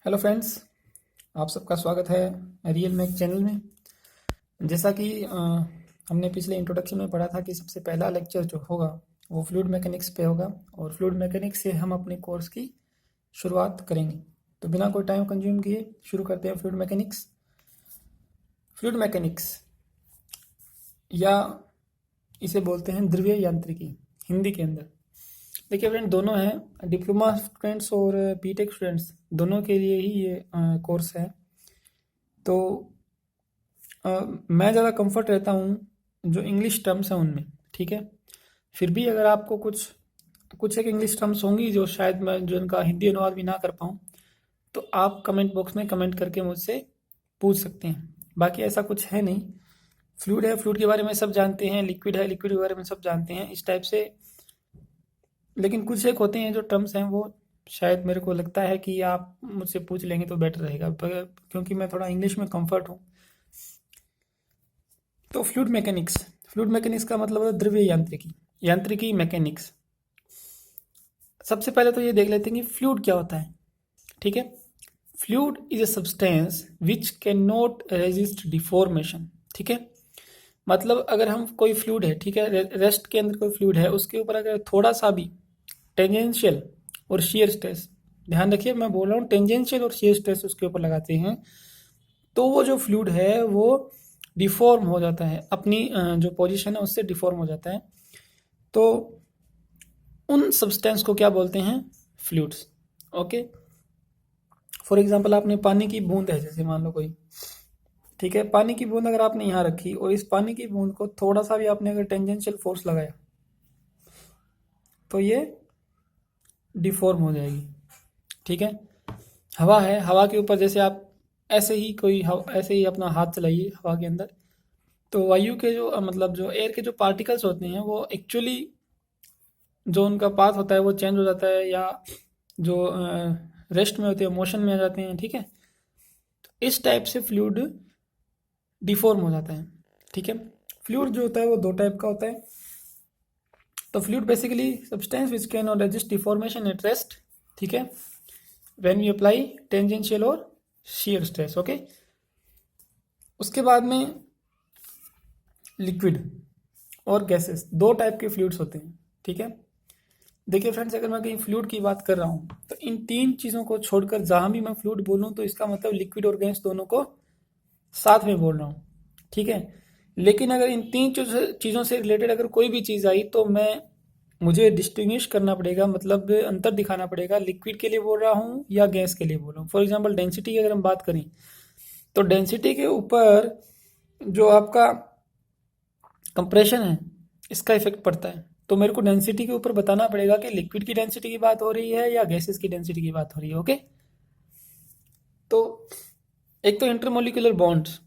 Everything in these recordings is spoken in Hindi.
हेलो फ्रेंड्स, आप सबका स्वागत है रियल मैक चैनल में। जैसा कि हमने पिछले इंट्रोडक्शन में पढ़ा था कि सबसे पहला लेक्चर जो होगा वो फ्लूइड मैकेनिक्स पे होगा और फ्लूइड मैकेनिक्स से हम अपने कोर्स की शुरुआत करेंगे। तो बिना कोई टाइम कंज्यूम किए शुरू करते हैं फ्लूइड मैकेनिक्स। फ्लूइड मैकेनिक्स या इसे बोलते हैं द्रव्य यांत्रिकी हिंदी के अंदर। देखिए फ्रेंड, दोनों हैं, डिप्लोमा स्टूडेंट्स और बीटेक स्टूडेंट्स दोनों के लिए ही ये कोर्स है। तो मैं ज़्यादा कंफर्ट रहता हूँ जो इंग्लिश टर्म्स हैं उनमें, ठीक है। फिर भी अगर आपको कुछ कुछ एक इंग्लिश टर्म्स होंगी जो शायद मैं जो इनका हिंदी अनुवाद भी ना कर पाऊँ, तो आप कमेंट बॉक्स में कमेंट करके मुझसे पूछ सकते हैं। बाकी ऐसा कुछ है नहीं। फ्लूइड है, फ्लूइड के बारे में सब जानते हैं। लिक्विड है, लिक्विड के बारे में सब जानते हैं, इस टाइप से। लेकिन कुछ एक होते हैं जो टर्म्स हैं वो शायद मेरे को लगता है कि आप मुझसे पूछ लेंगे तो बेटर रहेगा, क्योंकि मैं थोड़ा इंग्लिश में कंफर्ट हूँ। तो फ्लूइड मैकेनिक्स का मतलब है द्रव्य यांत्रिकी, यांत्रिकी मैकेनिक्स। सबसे पहले तो ये देख लेते हैं कि फ्लूइड क्या होता है, ठीक है। Fluid is a substance which can not resist deformation, ठीक है। मतलब अगर हम कोई फ्लूइड है, ठीक है, रेस्ट के अंदर कोई फ्लूइड है, उसके ऊपर अगर थोड़ा सा भी टेंजेंशियल और शियर स्ट्रेस, ध्यान रखिए मैं बोल रहा हूँ टेंजेंशियल और शियर स्ट्रेस उसके ऊपर लगाते हैं, तो वो जो फ्लूइड है वो डिफॉर्म हो जाता है, अपनी जो पोजीशन है उससे डिफॉर्म हो जाता है। तो उन सब्सटेंस को क्या बोलते हैं? फ्लूइड्स। ओके। फॉर एग्जांपल आपने पानी की बूंद है, जैसे मान लो कोई, ठीक है, पानी की बूंद अगर आपने यहाँ रखी और इस पानी की बूंद को थोड़ा सा भी आपने अगर टेंजेंशियल फोर्स लगाया तो ये डिफॉर्म हो जाएगी, ठीक है। हवा है, हवा के ऊपर जैसे आप ऐसे ही अपना हाथ चलाइए हवा के अंदर, तो वायु के जो मतलब जो एयर के जो पार्टिकल्स होते हैं वो एक्चुअली जो उनका पाथ होता है वो चेंज हो जाता है, या जो रेस्ट में होते हैं मोशन में आ जाते हैं, ठीक है। तो इस टाइप से फ्लूइड डिफॉर्म हो जाता है, ठीक है। फ्लूइड जो होता है वो दो टाइप का होता है। तो fluid basically substance which can not resist deformation at rest, ठीक है, व्हेन यू अप्लाई टेंजेंशियल और शियर स्ट्रेस। ओके। उसके बाद में लिक्विड और गैसेस, दो टाइप के फ्लूइड्स होते हैं, ठीक है। देखिए फ्रेंड्स, अगर मैं कहीं फ्लूइड की बात कर रहा हूँ तो इन तीन चीज़ों को छोड़कर जहाँ भी मैं फ्लूइड बोलूँ तो इसका मतलब लिक्विड और गैस दोनों को साथ में बोल रहा हूँ, ठीक है। लेकिन अगर इन तीन चीज़ों से रिलेटेड अगर कोई भी चीज़ आई तो मुझे डिस्टिंग्विश करना पड़ेगा, मतलब अंतर दिखाना पड़ेगा, लिक्विड के लिए बोल रहा हूँ या गैस के लिए बोल रहा हूँ। फॉर एग्जाम्पल डेंसिटी की अगर हम बात करें तो डेंसिटी के ऊपर जो आपका कंप्रेशन है इसका इफेक्ट पड़ता है। तो मेरे को डेंसिटी के ऊपर बताना पड़ेगा कि लिक्विड की डेंसिटी की बात हो रही है या गैसेस की डेंसिटी की बात हो रही है। ओके। तो एक तो इंटरमोलिकुलर बॉन्ड्स,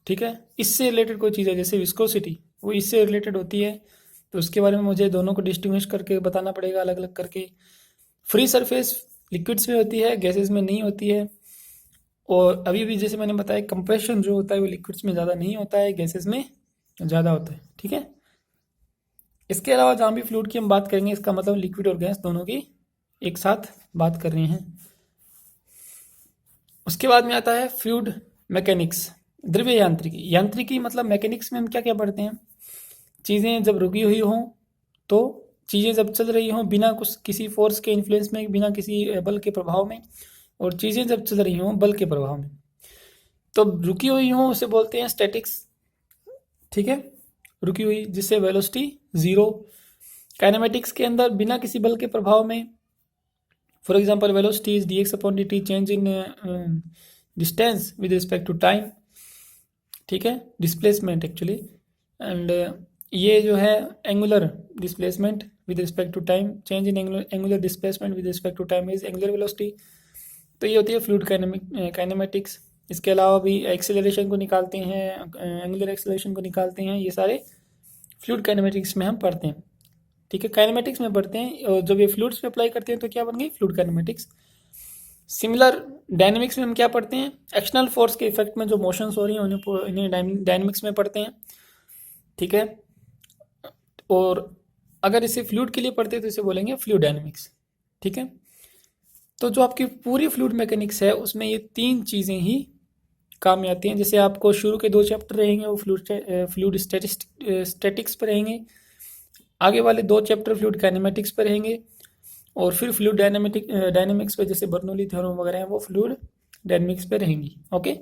ठीक है, इससे रिलेटेड कोई चीज़ है जैसे विस्कोसिटी, वो इससे रिलेटेड होती है, तो उसके बारे में मुझे दोनों को डिस्टिंग्विश करके बताना पड़ेगा अलग अलग करके। फ्री सरफेस लिक्विड्स में होती है, गैसेस में नहीं होती है। और अभी भी जैसे मैंने बताया कंप्रेशन जो होता है वो लिक्विड्स में ज़्यादा नहीं होता है, गैसेस में ज़्यादा होता है, ठीक है। इसके अलावा जहाँ भी फ्लूइड की हम बात करेंगे इसका मतलब लिक्विड और गैस दोनों की एक साथ बात कर रहे हैं। उसके बाद में आता है फ्लूइड मैकेनिक्स, द्रव्य यांत्रिकी। यांत्रिकी मतलब मैकेनिक्स में हम क्या क्या पढ़ते हैं? चीज़ें जब रुकी हुई हों, तो चीज़ें जब चल रही हों बिना कुछ किसी फोर्स के इन्फ्लुएंस में, बिना किसी बल के प्रभाव में, और चीज़ें जब चल रही हों बल के प्रभाव में। तो रुकी हुई हों उसे बोलते हैं स्टैटिक्स, ठीक है, रुकी हुई, जिससे वेलोसिटी जीरो। काइनेमेटिक्स के अंदर बिना किसी बल के प्रभाव में, for example velocity is dx upon dt, change in distance with respect to time, ठीक है, डिस्प्लेसमेंट एक्चुअली। एंड ये जो है angular displacement with respect to time, change in angular displacement with respect to time is angular velocity. तो ये होती है फ्लूइड काइनेमेटिक्स। इसके अलावा भी एक्सेलरेशन को निकालते हैं, एंगुलर एक्सेलरेशन को निकालते हैं, ये सारे फ्लूइड काइनेमेटिक्स में हम पढ़ते हैं, ठीक है, काइनेमेटिक्स में पढ़ते हैं। और जब ये फ्लूइड्स पे अप्लाई करते हैं तो क्या बन गई? Fluid kinematics. सिमिलर डायनेमिक्स में हम क्या पढ़ते हैं? एक्सटर्नल फोर्स के इफेक्ट में जो मोशंस हो रही हैं इन्हें डायनेमिक्स में पढ़ते हैं, ठीक है। और अगर इसे फ्लूइड के लिए पढ़ते हैं तो इसे बोलेंगे फ्लूइड डायनेमिक्स, ठीक है। तो जो आपकी पूरी फ्लूइड मैकेनिक्स है उसमें ये 3 चीज़ें ही काम में आती हैं। जैसे आपको शुरू के 2 चैप्टर रहेंगे वो फ्लूइड स्टैटिक्स पर रहेंगे, आगे वाले 2 चैप्टर फ्लूइड काइनेमेटिक्स पर रहेंगे, और फिर फ्लूइड डायनेमिक्स पे जैसे बर्नौली थ्योरम वगैरह हैं वो फ्लूइड डायनेमिक्स पे रहेंगी। ओके,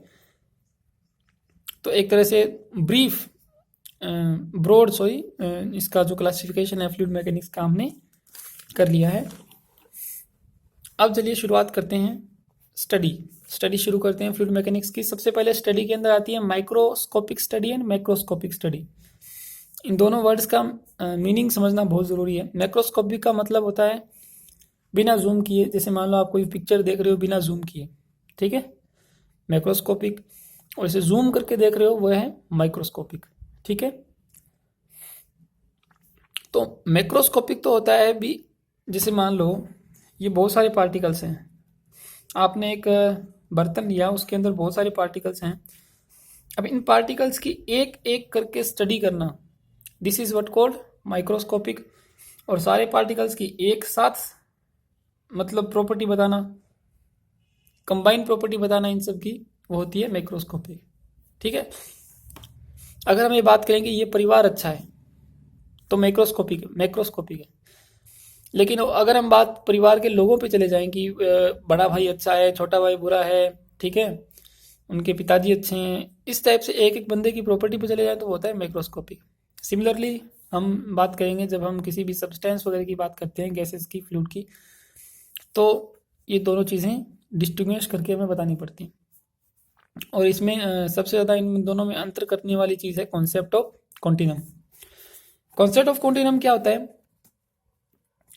तो एक तरह से ब्रॉड इसका जो क्लासिफिकेशन है फ्लूइड मैकेनिक्स का हमने कर लिया है। अब चलिए शुरुआत करते हैं स्टडी शुरू करते हैं फ्लूइड मैकेनिक्स की। सबसे पहले स्टडी के अंदर आती है microscopic study and macroscopic study. इन दोनों वर्ड्स का मीनिंग समझना बहुत ज़रूरी है। मैक्रोस्कोपिक का मतलब होता है बिना जूम किए, जैसे मान लो आप कोई पिक्चर देख रहे हो बिना जूम किए, ठीक है, मैक्रोस्कोपिक। और इसे जूम करके देख रहे हो वो है माइक्रोस्कोपिक, ठीक है। तो मैक्रोस्कोपिक तो होता है भी, जैसे मान लो ये बहुत सारे पार्टिकल्स हैं, आपने एक बर्तन लिया उसके अंदर बहुत सारे पार्टिकल्स हैं। अब इन पार्टिकल्स की एक एक करके स्टडी करना, this is what called microscopic. और सारे पार्टिकल्स की एक साथ मतलब प्रॉपर्टी बताना, कंबाइंड प्रॉपर्टी बताना इन सब की, वो होती है मैक्रोस्कोपिक, ठीक है। अगर हम ये बात करेंगे ये परिवार अच्छा है तो मैक्रोस्कोपिक है। लेकिन अगर हम बात परिवार के लोगों पे चले जाएं कि बड़ा भाई अच्छा है, छोटा भाई बुरा है, ठीक है, उनके पिताजी अच्छे हैं, इस टाइप से एक एक बंदे की प्रॉपर्टी पे चले जाएं तो वो होता है मैक्रोस्कोपिक। सिमिलरली हम बात करेंगे जब हम किसी भी सब्सटेंस वगैरह की बात करते हैं, गैसेस की, फ्लूइड की, तो ये दोनों चीज़ें डिस्टिंग्विश करके हमें बतानी पड़ती हैं। और इसमें सबसे ज़्यादा इन दोनों में अंतर करने वाली चीज़ है concept of continuum. Concept of continuum क्या होता है,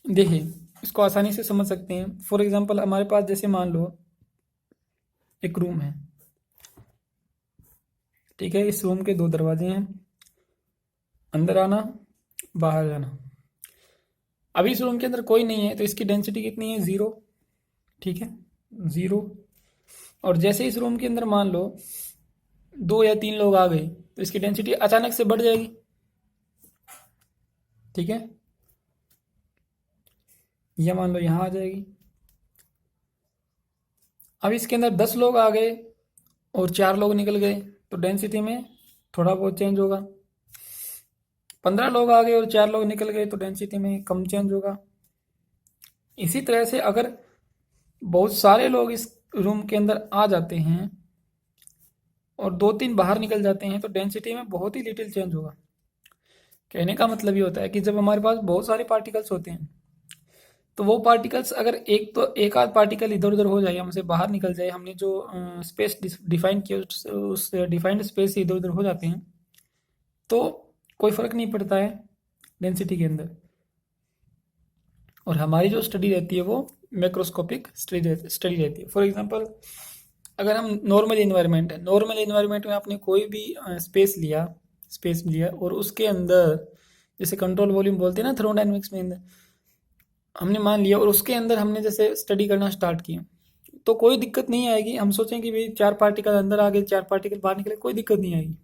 देखिए इसको आसानी से समझ सकते हैं। फॉर एग्जांपल हमारे पास जैसे मान लो एक रूम है, ठीक है, इस रूम के 2 दरवाजे हैं, अंदर आना बाहर जाना। अभी इस रूम के अंदर कोई नहीं है तो इसकी डेंसिटी कितनी है, 0, ठीक है, 0। और जैसे इस रूम के अंदर मान लो 2 या 3 लोग आ गए तो इसकी डेंसिटी अचानक से बढ़ जाएगी, ठीक है, यह मान लो यहाँ आ जाएगी। अब इसके अंदर 10 लोग आ गए और 4 लोग निकल गए तो डेंसिटी में थोड़ा बहुत चेंज होगा। 15 लोग आ गए और 4 लोग निकल गए तो डेंसिटी में कम चेंज होगा। इसी तरह से अगर बहुत सारे लोग इस रूम के अंदर आ जाते हैं और 2-3 बाहर निकल जाते हैं तो डेंसिटी में बहुत ही लिटिल चेंज होगा। कहने का मतलब ये होता है कि जब हमारे पास बहुत सारे पार्टिकल्स होते हैं तो वो पार्टिकल्स अगर एक आध पार्टिकल इधर उधर हो जाए, हमसे बाहर निकल जाए, हमने जो स्पेस डिफाइन किया उस डिफाइंड स्पेस से इधर उधर हो जाते हैं तो कोई फ़र्क नहीं पड़ता है डेंसिटी के अंदर। और हमारी जो स्टडी रहती है वो मैक्रोस्कोपिक स्टडी रहती है। फॉर एग्जांपल अगर हम नॉर्मल इन्वायरमेंट में आपने कोई भी स्पेस लिया और उसके अंदर जैसे कंट्रोल वॉल्यूम बोलते हैं ना थर्मोडायनेमिक्स में, अंदर हमने मान लिया और उसके अंदर हमने जैसे स्टडी करना स्टार्ट किया तो कोई दिक्कत नहीं आएगी। हम सोचें कि भाई 4 पार्टिकल अंदर आ गए, 4 पार्टिकल बाहर निकले, कोई दिक्कत नहीं आएगी,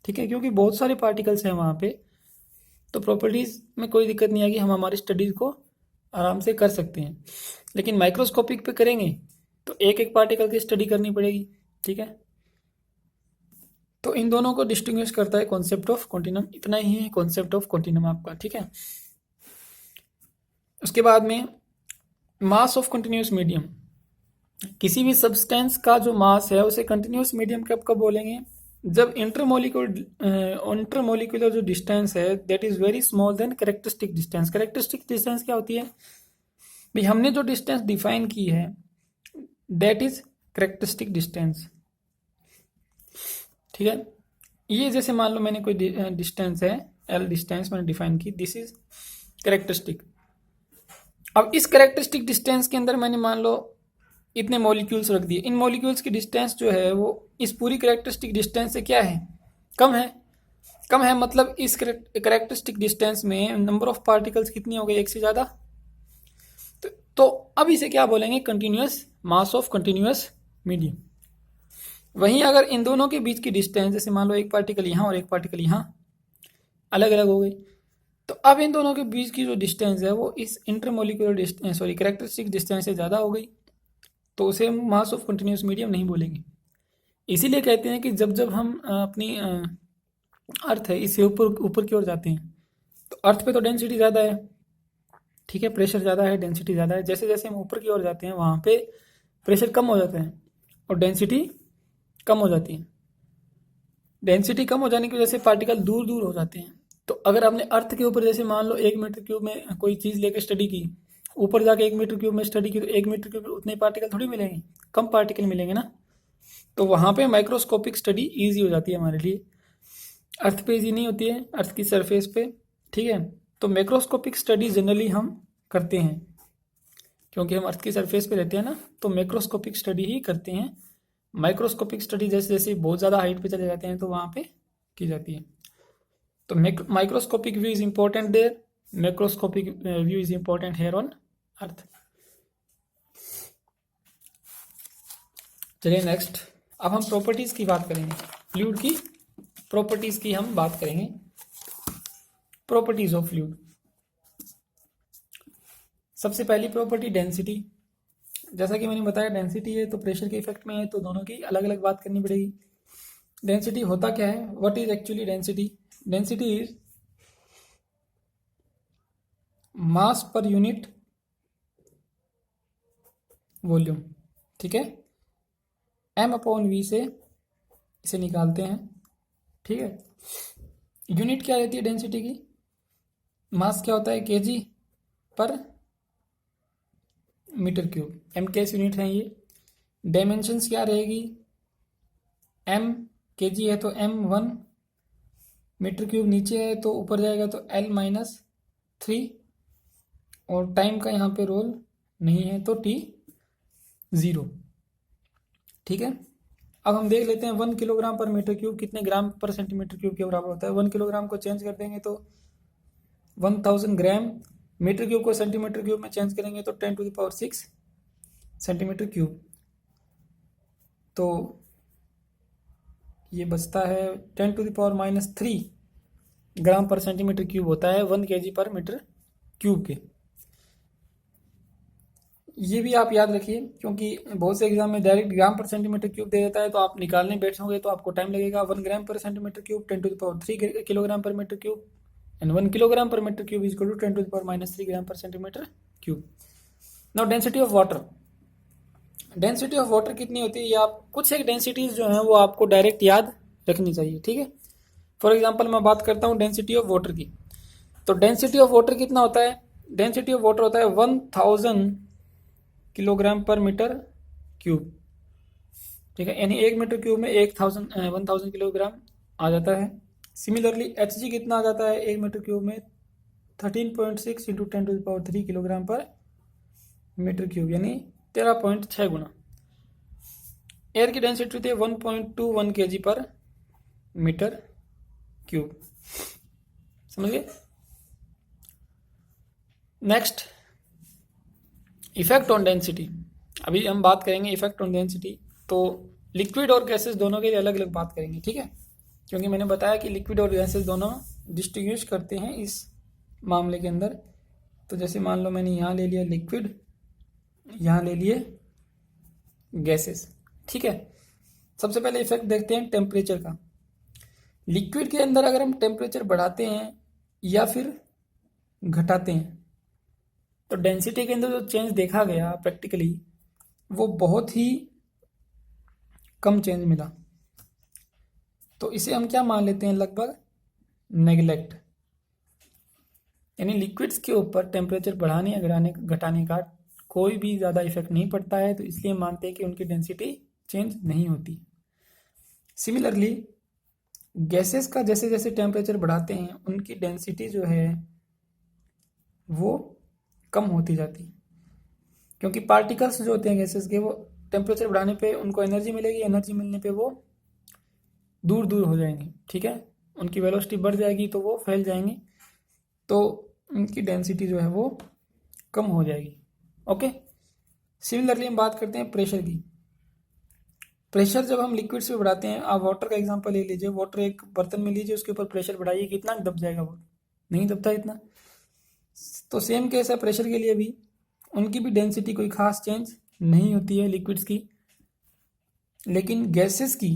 ठीक है, क्योंकि बहुत सारे पार्टिकल्स हैं वहाँ पे, तो प्रॉपर्टीज़ में कोई दिक्कत नहीं आएगी, हम हमारी स्टडीज़ को आराम से कर सकते हैं। लेकिन माइक्रोस्कोपिक पे करेंगे तो एक एक पार्टिकल की स्टडी करनी पड़ेगी, ठीक है। तो इन दोनों को डिस्टिंग्विश करता है कॉन्सेप्ट ऑफ कॉन्टिनम। इतना ही है कॉन्सेप्ट ऑफ कॉन्टिनम आपका, ठीक है। उसके बाद में मास ऑफ कंटिन्यूस मीडियम। किसी भी सब्सटेंस का जो मास है उसे कंटिन्यूस मीडियम कब बोलेंगे, जब इंटरमोलिकुलर जो डिस्टेंस है that is very small then characteristic distance. Characteristic distance क्या होती है भाई, हमने जो डिस्टेंस डिफाइन की है दैट इज कैरेक्टरिस्टिक डिस्टेंस, ठीक है। ये जैसे मान लो मैंने कोई डिस्टेंस है एल डिस्टेंस मैंने डिफाइन की, दिस इज कैरेक्टरिस्टिक। अब इस कैरेक्टरिस्टिक डिस्टेंस के अंदर मैंने मान लो इतने मॉलिक्यूल्स रख दिए, इन मॉलिक्यूल्स की डिस्टेंस जो है वो इस पूरी कैरेक्टरिस्टिक डिस्टेंस से क्या है, कम है। मतलब इस कैरेक्टरिस्टिक डिस्टेंस में नंबर ऑफ पार्टिकल्स कितनी हो गई, एक से ज़्यादा। तो अब इसे क्या बोलेंगे, continuous mass of continuous medium. वहीं अगर इन दोनों के बीच की डिस्टेंस जैसे मान लो एक पार्टिकल यहाँ और एक पार्टिकल यहाँ अलग अलग हो गई, तो अब इन दोनों के बीच की जो डिस्टेंस है वो इस इंटरमोलिकुलर कैरेक्टरिस्टिक डिस्टेंस से ज़्यादा हो गई। तो उसे हम मास ऑफ कंटिन्यूस मीडियम नहीं बोलेंगे। इसीलिए कहते हैं कि जब जब हम अपनी अर्थ है इससे ऊपर ऊपर की ओर जाते हैं तो अर्थ पे तो डेंसिटी ज़्यादा है, ठीक है, प्रेशर ज़्यादा है, डेंसिटी ज़्यादा है। जैसे जैसे हम ऊपर की ओर जाते हैं वहाँ पे प्रेशर कम हो जाता है और डेंसिटी कम हो जाती है। डेंसिटी कम हो जाने की वजह से पार्टिकल दूर दूर हो जाते हैं। तो अगर आपने अर्थ के ऊपर जैसे मान लो 1 मीटर क्यूब में कोई चीज़ लेकर स्टडी की, ऊपर जाके 1 मीटर क्यूब में स्टडी की, तो 1 मीटर क्यूब में उतने पार्टिकल थोड़ी मिलेंगे, कम पार्टिकल मिलेंगे ना। तो वहाँ पे माइक्रोस्कोपिक स्टडी ईजी हो जाती है हमारे लिए। अर्थ पे ईजी नहीं होती है, अर्थ की सरफेस पे, ठीक है। तो मैक्रोस्कोपिक स्टडी जनरली हम करते हैं क्योंकि हम अर्थ की सरफेस पे रहते हैं ना, तो मैक्रोस्कोपिक स्टडी ही करते हैं। माइक्रोस्कोपिक स्टडी जैसे जैसे बहुत ज़्यादा हाइट पे चले जाते हैं तो वहाँ पे की जाती है। तो microscopic view is important there, macroscopic view is important here on earth. चलिए नेक्स्ट, अब हम प्रॉपर्टीज की बात करेंगे, फ्लूइड की प्रॉपर्टीज की हम बात करेंगे। प्रॉपर्टीज ऑफ फ्लूइड, सबसे पहली प्रॉपर्टी डेंसिटी। जैसा कि मैंने बताया डेंसिटी है तो प्रेशर के इफेक्ट में है, तो दोनों की अलग अलग बात करनी पड़ेगी। डेंसिटी होता क्या है, what is actually density? Density is mass पर यूनिट वॉल्यूम, ठीक है। m/v से इसे निकालते हैं, ठीक है। यूनिट क्या रहती है डेंसिटी की? मास क्या होता है, kg पर मीटर क्यूब, mks यूनिट है ये। डायमेंशंस क्या रहेगी, m kg है तो m1 मीटर क्यूब, नीचे है तो ऊपर जाएगा तो l-3, और टाइम का यहाँ पे रोल नहीं है तो t0, ठीक है। अब हम देख लेते हैं 1 किलोग्राम पर मीटर क्यूब कितने ग्राम पर सेंटीमीटर क्यूब के बराबर होता है। 1 किलोग्राम को चेंज कर देंगे तो 1000 ग्राम, मीटर क्यूब को सेंटीमीटर क्यूब में चेंज करेंगे तो 10⁶ सेंटीमीटर क्यूब। तो ये बचता है 10⁻³ ग्राम पर सेंटीमीटर क्यूब होता है 1 kg पर मीटर क्यूब के। ये भी आप याद रखिए क्योंकि बहुत से एग्जाम में डायरेक्ट ग्राम पर सेंटीमीटर क्यूब दे देता है, तो आप निकालने बैठोगे तो आपको टाइम लगेगा। 1 ग्राम पर सेंटीमीटर क्यूब 10⁻³ किलोग्राम पर मीटर क्यूब, एंड 1 किलोग्राम पर metre cube is equal to 10⁻³ gram पर centimetre cube. Now density of water, density of water कितनी होती है, ये आप कुछ एक डेंसिटीज जो हैं वो आपको डायरेक्ट याद रखनी चाहिए, ठीक है। फॉर एग्जाम्पल मैं बात करता हूँ डेंसिटी ऑफ वाटर की, तो डेंसिटी ऑफ वाटर कितना होता है, डेंसिटी ऑफ वाटर होता है 1000 किलोग्राम पर मीटर क्यूब, ठीक है। यानी 1 मीटर क्यूब में 1000 किलोग्राम आ जाता है। सिमिलरली Hg कितना आ जाता है 1 मीटर क्यूब में, 13.6 इंटू 10⁻³ किलोग्राम पर मीटर क्यूब, यानी 13.6 गुना। एयर की डेंसिटी होती है 1.21 kg पर मीटर क्यूब, समझ गए। Next, effect on density. अभी हम बात करेंगे इफेक्ट ऑन डेंसिटी, तो लिक्विड और गैसेस दोनों के अलग अलग बात करेंगे, ठीक है। क्योंकि मैंने बताया कि लिक्विड और गैसेस दोनों डिस्टिंग्विश करते हैं इस मामले के अंदर। तो जैसे मान लो मैंने यहाँ ले लिया लिक्विड, यहाँ ले लिए गैसेस, ठीक है। सबसे पहले इफेक्ट देखते हैं टेम्परेचर का। लिक्विड के अंदर अगर हम टेम्परेचर बढ़ाते हैं या फिर घटाते हैं तो डेंसिटी के अंदर जो चेंज देखा गया प्रैक्टिकली वो बहुत ही कम चेंज मिला। तो इसे हम क्या मान लेते हैं, लगभग नेग्लेक्ट, यानी लिक्विड्स के ऊपर टेम्परेचर बढ़ाने या घटाने का कोई भी ज़्यादा इफेक्ट नहीं पड़ता है, तो इसलिए मानते हैं कि उनकी डेंसिटी चेंज नहीं होती। सिमिलरली गैसेस का जैसे जैसे टेम्परेचर बढ़ाते हैं उनकी डेंसिटी जो है वो कम होती जाती है, क्योंकि पार्टिकल्स जो होते हैं गैसेस के वो टेम्परेचर बढ़ाने पे उनको एनर्जी मिलेगी, एनर्जी मिलने पे वो दूर दूर हो जाएंगे, ठीक है। उनकी वेलोसिटी बढ़ जाएगी तो वो फैल जाएंगे, तो उनकी डेंसिटी जो है वो कम हो जाएगी, ओके। सिमिलरली हम बात करते हैं प्रेशर की। प्रेशर जब हम लिक्विड से बढ़ाते हैं, आप वाटर का एग्जांपल ले लीजिए, वाटर एक बर्तन में लीजिए, उसके ऊपर प्रेशर बढ़ाइए, कितना दब जाएगा, वो नहीं दबता इतना। तो सेम केस है प्रेशर के लिए भी, उनकी भी डेंसिटी कोई खास चेंज नहीं होती है लिक्विड्स की, लेकिन गैसेस की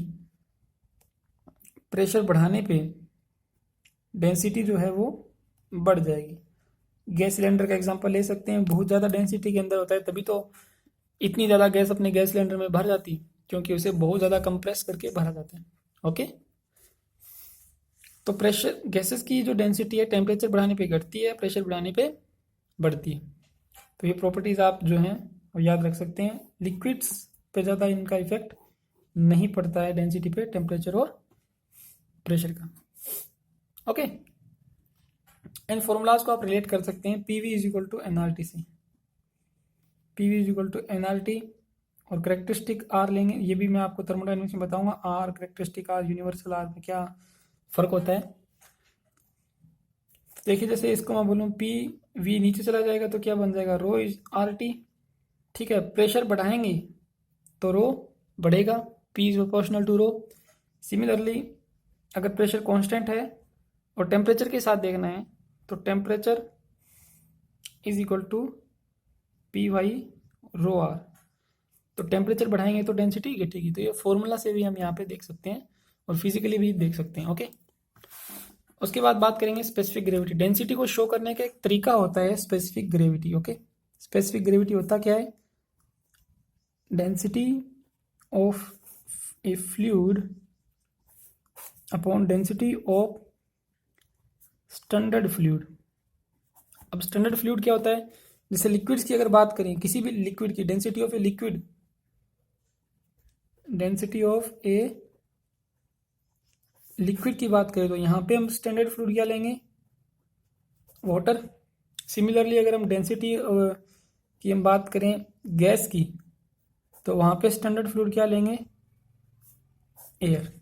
प्रेशर बढ़ाने पे डेंसिटी जो है वो बढ़ जाएगी। गैस सिलेंडर का एग्जांपल ले सकते हैं, बहुत ज़्यादा डेंसिटी के अंदर होता है, तभी तो इतनी ज़्यादा गैस अपने गैस सिलेंडर में भर जाती है, क्योंकि उसे बहुत ज़्यादा कंप्रेस करके भरा जाता है। ओके, तो प्रेशर गैसेस की जो डेंसिटी है टेम्परेचर बढ़ाने पे घटती है, प्रेशर बढ़ाने पे बढ़ती है। तो ये प्रॉपर्टीज़ आप जो हैं वो याद रख सकते हैं। लिक्विड्स पे ज़्यादा इनका इफेक्ट नहीं पड़ता है डेंसिटी पे, टेम्परेचर और प्रेशर का। ओके, इन फॉर्मूलाज को आप रिलेट कर सकते हैं P V is equal to N R T से। P V is equal to N R T और करेक्टरिस्टिक आर लेंगे, ये भी मैं आपको थर्मोडायनेमिक्स में बताऊंगा। R characteristic R universal R में क्या फ़र्क होता है। देखिए जैसे इसको मैं बोलूँ पी वी नीचे चला जाएगा तो क्या बन जाएगा, रो इज आर टी। ठीक है, प्रेशर बढ़ाएंगे तो रो बढ़ेगा, p is proportional to rho. Similarly अगर प्रेशर कांस्टेंट है और टेम्परेचर के साथ देखना है तो temperature is equal to p y rho r. तो टेम्परेचर बढ़ाएंगे तो डेंसिटी घटेगी। तो ये फॉर्मूला से भी हम यहाँ पे देख सकते हैं और फिजिकली भी देख सकते हैं। ओके, उसके बाद बात करेंगे स्पेसिफिक ग्रेविटी। डेंसिटी को शो करने का एक तरीका होता है specific gravity. Okay, specific gravity होता क्या है, density of A fluid upon density of standard fluid. अब स्टैंडर्ड फ्लूइड क्या होता है, जैसे लिक्विड्स की अगर बात करें, किसी भी लिक्विड की density of a liquid, density of a liquid की बात करें तो यहाँ पे हम स्टैंडर्ड फ्लूइड क्या लेंगे, वाटर। सिमिलरली अगर हम डेंसिटी की हम बात करें गैस की तो वहाँ पे स्टैंडर्ड फ्लूइड क्या लेंगे, एयर।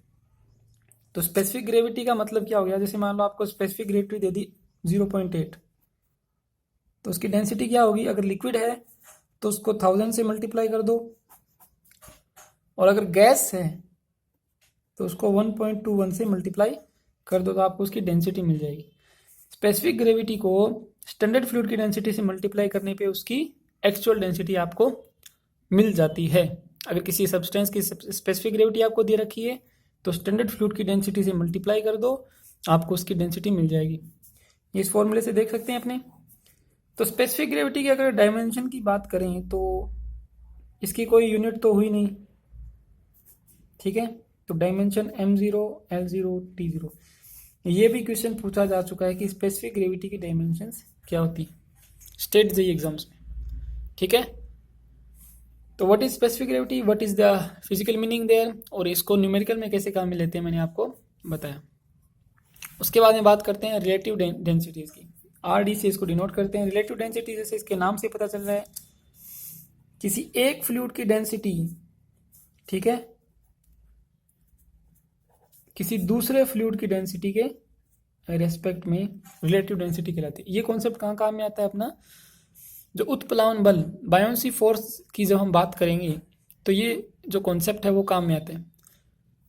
तो स्पेसिफिक ग्रेविटी का मतलब क्या हो गया, जैसे मान लो आपको स्पेसिफिक ग्रेविटी दे दी 0.8, तो उसकी डेंसिटी क्या होगी, अगर लिक्विड है तो उसको 1000 से मल्टीप्लाई कर दो, और अगर गैस है तो उसको 1.21 से मल्टीप्लाई कर दो, तो आपको उसकी डेंसिटी मिल जाएगी। स्पेसिफिक ग्रेविटी को स्टैंडर्ड फ्लूइड की डेंसिटी से मल्टीप्लाई करने पे उसकी एक्चुअल डेंसिटी आपको मिल जाती है। अगर किसी सब्सटेंस की स्पेसिफिक ग्रेविटी आपको दे रखी है तो स्टैंडर्ड फ्लूइड की डेंसिटी से मल्टीप्लाई कर दो, आपको उसकी डेंसिटी मिल जाएगी। इस फॉर्मूले से देख सकते हैं अपने। तो स्पेसिफिक ग्रेविटी की अगर डायमेंशन की बात करें तो इसकी कोई यूनिट तो हुई नहीं, ठीक है। तो डायमेंशन m0 l0 t0। ये भी क्वेश्चन पूछा जा चुका है कि स्पेसिफिक ग्रेविटी की डायमेंशंस क्या होती है स्टेट जेईई एग्जाम्स में, ठीक है। तो what is specific gravity, what is the physical meaning there, और इसको न्यूमेरिकल में कैसे काम में लेते हैं मैंने आपको बताया। उसके बाद में बात करते हैं रिलेटिव डेंसिटीज की। आर डी से इसको डिनोट करते हैं। रिलेटिव डेंसिटी जैसे इसके नाम से पता चल रहा है, किसी एक फ्लूइड की डेंसिटी, ठीक है, किसी दूसरे फ्लूइड की डेंसिटी के रेस्पेक्ट में रिलेटिव डेंसिटी कहलाती है। ये कॉन्सेप्ट कहाँ काम में आता है अपना, जो उत्प्लावन बल, बायोन्सी फोर्स की जब हम बात करेंगे तो ये जो कॉन्सेप्ट है वो काम में आता है।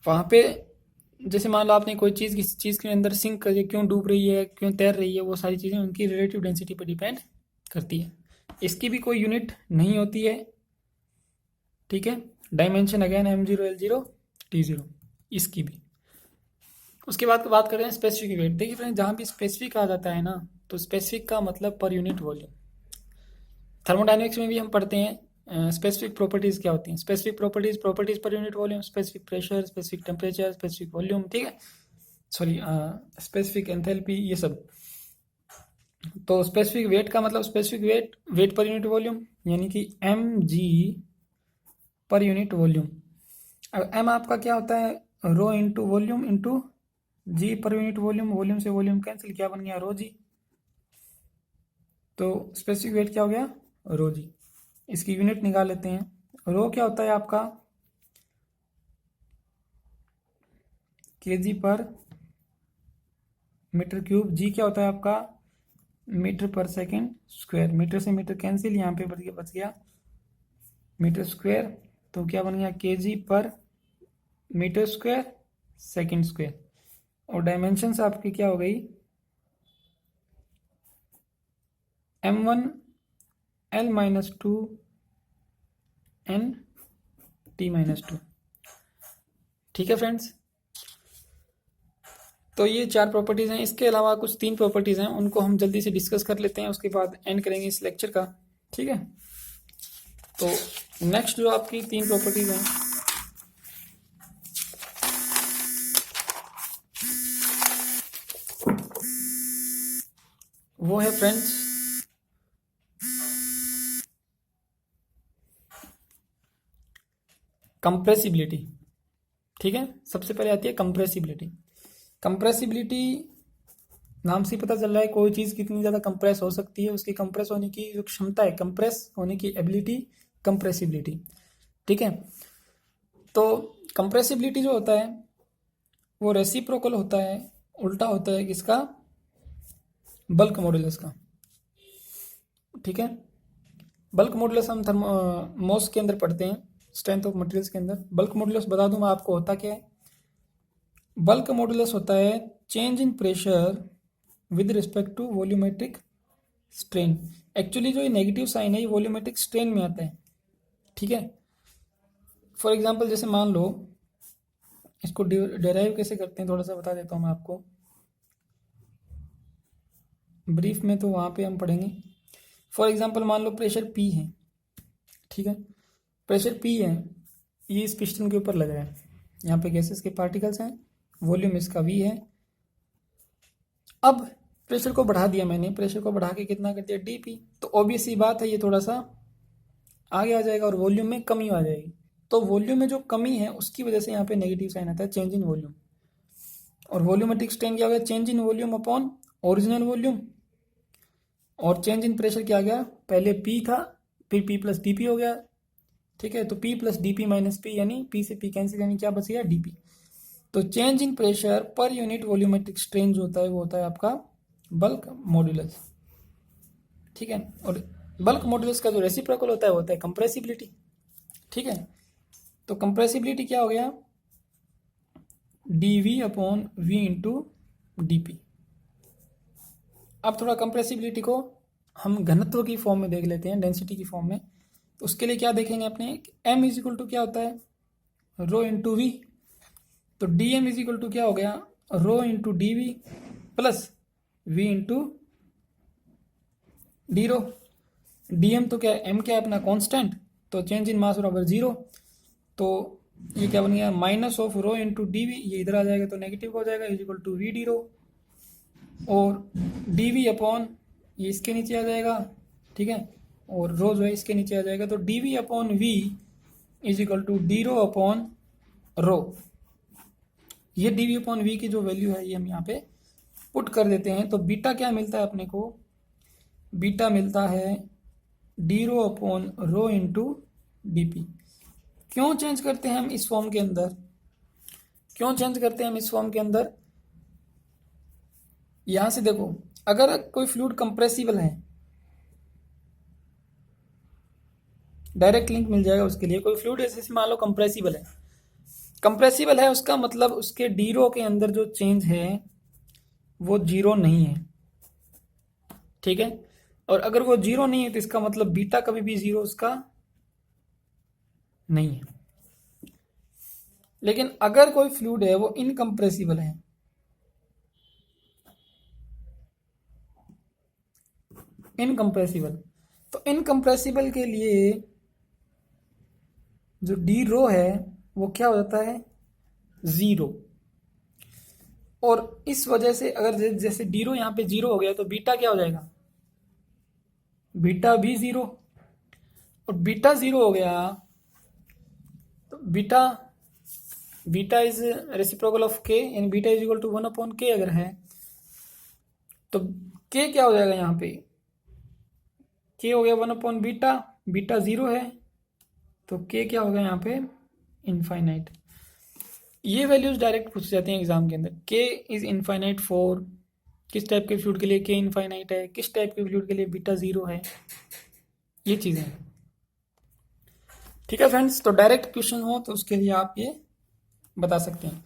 वहाँ पे जैसे मान लो आपने कोई चीज़ किसी चीज़ के अंदर सिंक करके क्यों डूब रही है, क्यों तैर रही है, वो सारी चीज़ें उनकी रिलेटिव डेंसिटी पर डिपेंड करती है। इसकी भी कोई यूनिट नहीं होती है, ठीक है। Dimension again m0 l0 t0 इसकी भी। उसके बाद बात करते हैं स्पेसिफिक वेट। देखिए फ्रेंड्स, जहाँ भी स्पेसिफिक आ जाता है ना, तो स्पेसिफिक का मतलब पर यूनिट वॉल्यूम। थर्मोडायनेमिक्स में भी हम पढ़ते हैं स्पेसिफिक प्रॉपर्टीज क्या होती हैं। स्पेसिफिक प्रॉपर्टीज, प्रॉपर्टीज पर unit volume, specific pressure, specific temperature, specific volume, ठीक है, सॉरी स्पेसिफिक एंथैल्पी, ये सब। तो स्पेसिफिक वेट का मतलब स्पेसिफिक वेट, वेट पर यूनिट वॉल्यूम, यानी कि mg पर यूनिट वॉल्यूम। अब m आपका क्या होता है, रो इंटू वॉल्यूम इंटू जी पर यूनिट वॉल्यूम, वॉल्यूम से वॉल्यूम कैंसिल, क्या बन गया, रो जी। तो स्पेसिफिक वेट क्या हो गया, रो जी। इसकी यूनिट निकाल लेते हैं। रो क्या होता है आपका, केजी पर मीटर क्यूब। जी क्या होता है आपका, मीटर पर सेकेंड स्क्वायर। मीटर से मीटर कैंसिल, यहाँ पे बच गया मीटर स्क्वायर, तो क्या बन गया, केजी पर मीटर स्क्वायर सेकेंड स्क्वायर। और डायमेंशंस आपकी क्या हो गई, m1 l-2 N T minus two. ठीक है फ्रेंड्स, तो ये 4 प्रॉपर्टीज़ हैं। इसके अलावा कुछ 3 प्रॉपर्टीज़ हैं, उनको हम जल्दी से डिस्कस कर लेते हैं, उसके बाद एंड करेंगे इस लेक्चर का। ठीक है, तो नेक्स्ट जो आपकी 3 प्रॉपर्टीज़ हैं, वो है फ्रेंड्स कंप्रेसिबिलिटी। ठीक है, सबसे पहले आती है कंप्रेसिबिलिटी। कंप्रेसिबिलिटी नाम से पता चल रहा है कोई चीज़ कितनी ज़्यादा कंप्रेस हो सकती है, उसकी कंप्रेस होने की जो क्षमता है, कंप्रेस होने की एबिलिटी, कंप्रेसिबिलिटी। ठीक है, तो कंप्रेसिबिलिटी जो होता है वो रेसिप्रोकल होता है, उल्टा होता है किसका? बल्क मॉडुलस का। ठीक है, बल्क मॉडुलस हम मोस के अंदर पढ़ते हैं, स्ट्रेंथ ऑफ मटेरियल्स के अंदर। बल्क मॉडुलस बता दूं मैं आपको होता क्या है। बल्क मॉडुलस होता है change in pressure with respect to volumetric strain. Actually जो ये नेगेटिव साइन है ये वॉल्यूमेट्रिक स्ट्रेन में आता है। ठीक है, फॉर एग्जांपल जैसे मान लो, इसको डेराइव कैसे करते हैं थोड़ा सा बता देता हूँ मैं आपको ब्रीफ में, तो वहाँ पे हम पढ़ेंगे। फॉर एग्जांपल मान लो प्रेशर P है। ठीक है, प्रेशर P है, ये इस पिस्टन के ऊपर लग रहा है, यहाँ पे गैसेस के पार्टिकल्स हैं, वॉल्यूम इसका V है। अब प्रेशर को बढ़ा दिया मैंने, प्रेशर को बढ़ा के कितना कर दिया? dP। तो ऑब्वियस सी बात है ये थोड़ा सा आगे आ जाएगा और वॉल्यूम में कमी आ जाएगी। तो वॉल्यूम में जो कमी है उसकी वजह से यहाँ पे नेगेटिव साइन आता है, चेंज इन वॉल्यूम। और वॉल्यूमेट्रिक स्ट्रेन क्या हो गया? Change in volume upon original volume. और चेंज इन प्रेशर क्या आ गया? पहले P था, फिर P प्लस dP हो गया। ठीक है, तो P plus dP minus P, यानी P से P कैंसिल, यानी क्या बच गया? dP। तो change in pressure per unit volumetric strain जो होता है वो होता है आपका बल्क मॉडुलस। ठीक है, और बल्क मॉडुलस का जो रेसिप्रोकल होता है वो होता है कंप्रेसिबिलिटी। ठीक है, तो कंप्रेसिबिलिटी क्या हो गया? dV upon V into dP। अब थोड़ा कंप्रेसिबिलिटी को हम घनत्व की फॉर्म में देख लेते हैं, डेंसिटी की फॉर्म में। तो उसके लिए क्या देखेंगे अपने, m इज इक्वल टू क्या होता है? Rho into V. तो dm इज इक्वल टू क्या हो गया? Rho into D we plus V into D rho. dm तो क्या है? m क्या है अपना? कांस्टेंट, तो चेंज इन मास बराबर 0। तो ये क्या बन गया? Minus of rho into D V, ये इधर आ जाएगा तो नेगेटिव हो जाएगा, is equal to V D rho. और डी वी अपॉन ये इसके नीचे आ जाएगा। ठीक है, और रो जो है इसके नीचे आ जाएगा, तो D we upon we is equal to d rho upon rho. ये डी वी अपॉन वी की जो वैल्यू है ये हम यहाँ पे पुट कर देते हैं। तो बीटा क्या मिलता है अपने को? बीटा मिलता है डी रो अपॉन रो इंटू डी पी। क्यों चेंज करते हैं हम इस फॉर्म के अंदर? क्यों चेंज करते हैं हम इस फॉर्म के अंदर? यहां से देखो, अगर कोई फ्लूइड कंप्रेसिबल है, डायरेक्ट लिंक मिल जाएगा उसके लिए। कोई फ्लूइड ऐसे मान लो कंप्रेसिबल है, कंप्रेसिबल है उसका मतलब उसके डी रो के अंदर जो चेंज है वो 0 नहीं है। ठीक है, और अगर वो 0 नहीं है तो इसका मतलब बीटा कभी भी 0 उसका नहीं है। लेकिन अगर कोई फ्लूइड है वो इनकंप्रेसिबल है, इनकंप्रेसिबल, तो इनकंप्रेसिबल के लिए जो डी रो है वो क्या हो जाता है? 0। और इस वजह से अगर जैसे डी रो यहाँ पे 0 हो गया तो बीटा क्या हो जाएगा? बीटा भी 0। और बीटा 0 हो गया तो beta is reciprocal of k, यानी beta is equal to 1 upon k अगर है तो के क्या हो जाएगा? यहाँ पे के हो गया 1 अपॉन बीटा, बीटा 0 है तो के क्या हो गया यहाँ पे? इनफाइनाइट। ये वैल्यूज डायरेक्ट पूछ जाते हैं एग्जाम के अंदर। के इज इनफाइनाइट फॉर किस टाइप के फ्लूइड के लिए के इनफाइनाइट है, किस टाइप के फ्लूइड के लिए बीटा 0 है, ये चीजें। ठीक है फ्रेंड्स, तो डायरेक्ट क्वेश्चन हो तो उसके लिए आप ये बता सकते हैं।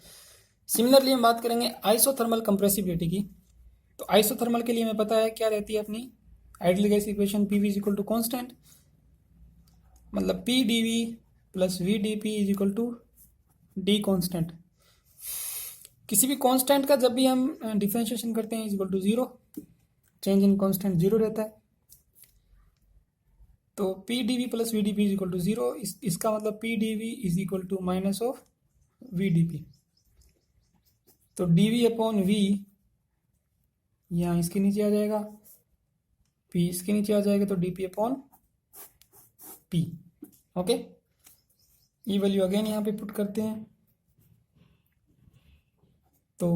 सिमिलरली हम बात करेंगे आइसोथर्मल कंप्रेसिबिलिटी की। तो आइसोथर्मल के लिए हमें पता है क्या रहती है अपनी ideal gas equation, P V is equal to constant. मतलब P D we plus we D P is equal to D constant. किसी भी कांस्टेंट का जब भी हम डिफरेंशिएशन करते हैं is equal to zero, change in constant zero रहता है। तो p D we plus we D P is equal to zero, इसका मतलब P D v is equal to minus of v D P. तो डी वी अपॉन वी यहाँ इसके नीचे आ जाएगा, पी इसके नीचे आ जाएगा, तो D P upon P. Okay, ये वैल्यू अगेन यहाँ पे पुट करते हैं। तो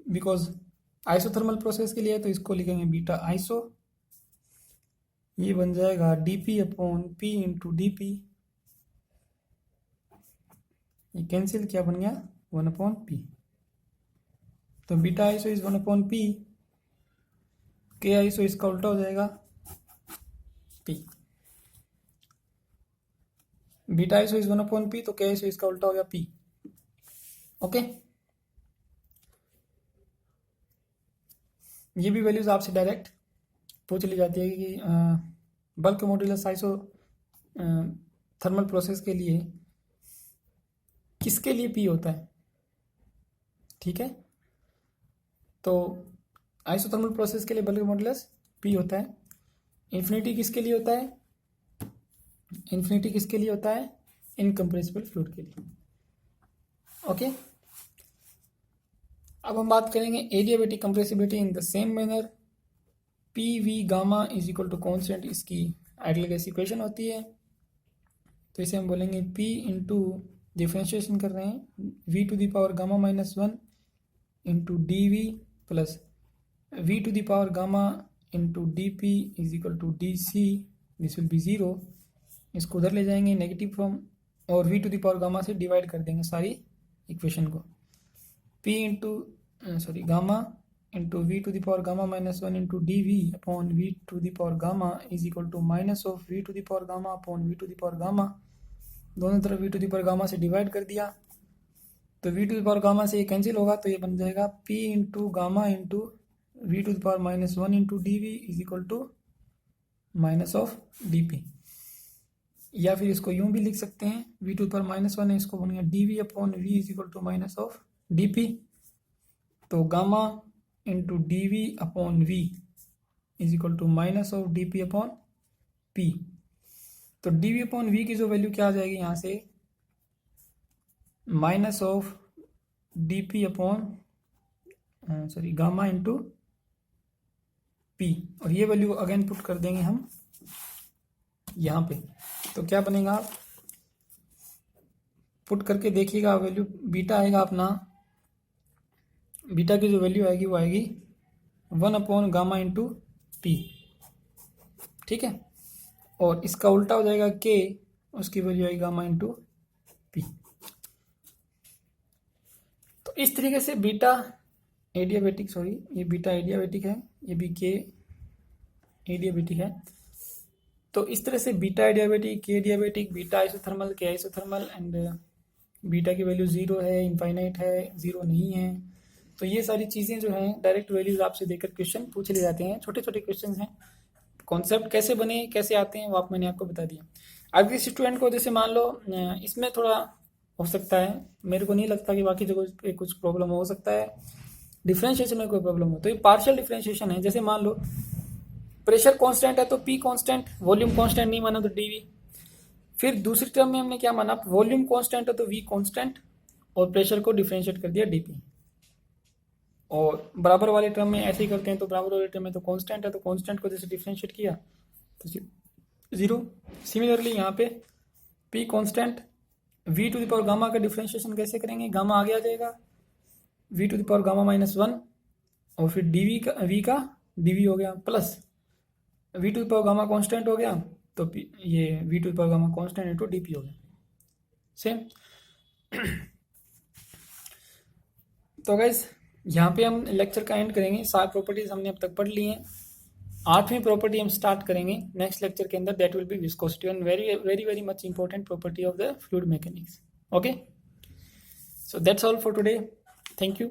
बिकॉज आइसोथर्मल प्रोसेस के लिए है तो इसको लिखेंगे बीटा आइसो, ये बन जाएगा D P upon P into d P, ये कैंसिल, क्या बन गया 1 अपॉन पी। तो beta iso is 1 upon P, के आइसो इसका उल्टा हो जाएगा P. Beta iso is 1 upon P, तो के आइसो इसका उल्टा हो गया पी। ओके, ये भी वैल्यूज आपसे डायरेक्ट पूछ ली जाती है कि bulk modulus iso thermal process के लिए किसके लिए पी होता है। ठीक है, तो आइसोथर्मल प्रोसेस के लिए बल्क मॉड्यूलस पी होता है। इन्फिनिटी किसके लिए होता है, इन्फिनिटी किसके लिए होता है, इनकम्प्रेसिबल फ्लूइड के लिए। ओके, अब हम बात करेंगे adiabatic compressibility in the same manner. P v gamma is equal to constant, इसकी आइडियल गैस इक्वेशन होती है। तो इसे हम बोलेंगे पी इंटू डिफ्रेंशिएशन कर रहे हैं v to the power gamma minus 1 into D we plus v to the power gamma into d P is equal to d c, this will be zero. इसको उधर ले जाएंगे नेगेटिव फॉर्म, और v to the power gamma से डिवाइड कर देंगे सारी इक्वेशन को। P into gamma into v to the power gamma minus 1 into D we upon v to the power gamma is equal to minus of v to the power gamma upon v to the power gamma. दोनों तरफ v to the power gamma से डिवाइड कर दिया, तो v to the power gamma से ये कैंसिल होगा, तो ये बन जाएगा p into gamma into v to the power minus 1 into D v is equal to minus of D p. या फिर इसको यूं भी लिख सकते हैं, v to the power minus 1 है, इसको बनेगा D we upon we is equal to minus of D P. तो gamma into D we upon we is equal to minus of D P upon P. तो डी वी अपॉन वी की जो वैल्यू क्या आ जाएगी यहाँ से, minus of D P upon gamma into P, और ये वैल्यू अगेन पुट कर देंगे हम यहाँ पे। तो क्या बनेगा, आप पुट करके देखिएगा, वैल्यू बीटा आएगा अपना, बीटा की जो वैल्यू आएगी वो आएगी 1 अपॉन गामा इंटू पी। ठीक है, और इसका उल्टा हो जाएगा के, उसकी वैल्यू आएगी गामा इंटू पी। तो इस तरीके से बीटा एडियाबेटिक, सॉरी ये बीटा एडियाबेटिक है, ये भी के एडियाबेटिक है। तो इस तरह से बीटा एडियाबेटिक, के एडियाबेटिक, बीटा आइसोथर्मल, के आइसोथर्मल, एंड बीटा की वैल्यू 0 है, इनफाइनाइट है, 0 नहीं है। तो ये सारी चीज़ें जो हैं डायरेक्ट वैल्यूज आपसे देकर क्वेश्चन पूछ ले जाते हैं। छोटे छोटे क्वेश्चन हैं, कॉन्सेप्ट कैसे बने, कैसे आते हैं, वो मैंने आपको बता दिया। अब किसी स्टूडेंट को जैसे मान लो इसमें थोड़ा हो सकता है, मेरे को नहीं लगता कि बाकी जगह पे कुछ प्रॉब्लम हो सकता है, डिफ्रेंशिएशन में कोई प्रॉब्लम हो, तो ये पार्शियल डिफ्रेंशिएशन है। जैसे मान लो प्रेशर कांस्टेंट है तो पी कांस्टेंट, वॉल्यूम कांस्टेंट नहीं माना तो डीवी। फिर दूसरी टर्म में हमने क्या माना, वॉल्यूम कांस्टेंट है तो वी कांस्टेंट, और प्रेशर को डिफ्रेंशिएट कर दिया डीपी। और बराबर वाले टर्म में ऐसे ही करते हैं, तो बराबर वाले टर्म में तो कांस्टेंट है, तो कांस्टेंट को जैसे डिफ्रेंशिएट किया तो 0। सिमिलरली यहाँ पे p constant, v to the power gamma का डिफ्रेंशिएशन कैसे करेंगे, गामा आगे आ जाएगा, v to the power gamma minus 1, और फिर डी का वी का डी हो गया, plus v to the power gamma constant हो गया, तो ये v to the power gamma constant into d हो गया सेम। तो गाइस यहाँ पे हम लेक्चर का एंड करेंगे। 7 प्रॉपर्टीज हमने अब तक पढ़ ली हैं, 8वीं प्रॉपर्टी हम स्टार्ट करेंगे नेक्स्ट लेक्चर के अंदर, that will be viscosity, and very very very much important property of the fluid mechanics. Okay, so that's all for today, thank you.